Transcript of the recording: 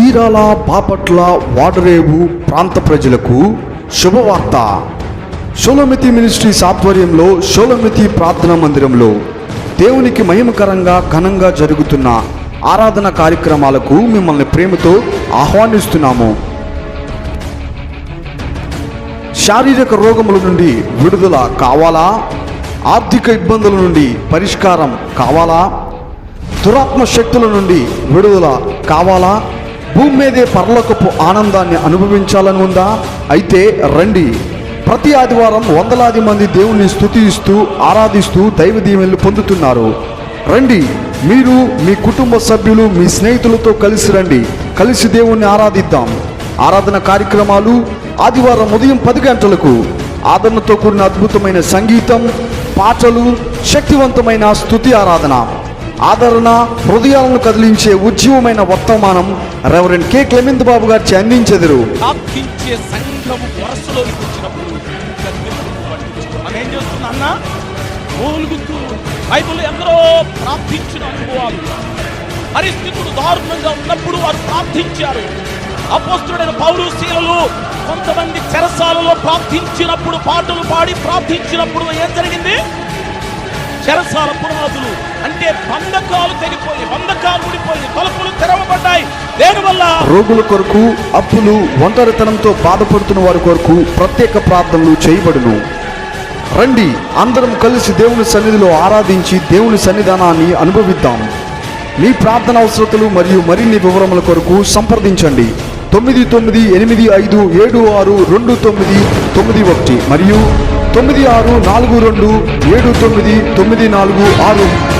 చీరాల, బాపట్ల, వాడరేవు ప్రాంత ప్రజలకు శుభవార్త. షోలోమితి మినిస్ట్రీస్ ఆధ్వర్యంలో షోలోమితి ప్రార్థనా మందిరంలో దేవునికి మహిమకరంగా ఘనంగా జరుగుతున్న ఆరాధన కార్యక్రమాలకు మిమ్మల్ని ప్రేమతో ఆహ్వానిస్తున్నాము. శారీరక రోగముల నుండి విడుదల కావాలా? ఆర్థిక ఇబ్బందుల నుండి పరిష్కారం కావాలా? దురాత్మ శక్తుల నుండి విడుదల కావాలా? భూమి మీదే పరలోకపు ఆనందాన్ని అనుభవించాలని ఉందా? అయితే రండి. ప్రతి ఆదివారం వందలాది మంది దేవుణ్ణి స్తుతిస్తూ ఆరాధిస్తూ దైవ దీవెనలు పొందుతున్నారు. రండి, మీరు మీ కుటుంబ సభ్యులు మీ స్నేహితులతో కలిసి రండి. కలిసి దేవుణ్ణి ఆరాధిద్దాం. ఆరాధన కార్యక్రమాలు ఆదివారం ఉదయం 10 గంటలకు ఆదరణతో కూడిన అద్భుతమైన సంగీతం, పాటలు, శక్తివంతమైన స్తుతి ఆరాధన, ఆదరణ, హృదయాలను కదిలించే ఉజ్జీవమైన వర్తమానం రెవరెండ్ కె క్లెమెంట్ బాబు గారు అందించెదరు. ప్రార్థించే సంఘము వరసలోకి వచ్చినప్పుడు ఏం చేస్తున్నా మూలుగుతూ బైబిల్ ఎందరో ప్రార్థించిన అనుభవాలు, పరిస్థితులు దారుణంగా ఉన్నప్పుడు వారు ప్రార్థించారు. అపోస్తలుడైన పౌలు, శీలలు కొంతమంది చెరసాలలో ప్రార్థించినప్పుడు, పాటలు పాడి ప్రార్థించినప్పుడు ఏం జరిగింది? చెరసాల పునాదులు అంటే బంధకాలు తెగిపోయి, బంధకాలు ఊడిపోయి, తలుపులు తెరవబడ్డాయి. దేనివల్ల? రోగుల కొరకు, అప్పులు, ఒంటరితనంతో బాధపడుతున్న వారి కొరకు ప్రత్యేక ప్రార్థనలు చేయబడును. రండి, అందరం కలిసి దేవుని సన్నిధిలో ఆరాధించి దేవుని సన్నిధానాన్ని అనుభవిద్దాం. మీ ప్రార్థన అవసరతలు మరియు మరిన్ని వివరముల కొరకు సంప్రదించండి. 997567629991 మరియు 9642799446.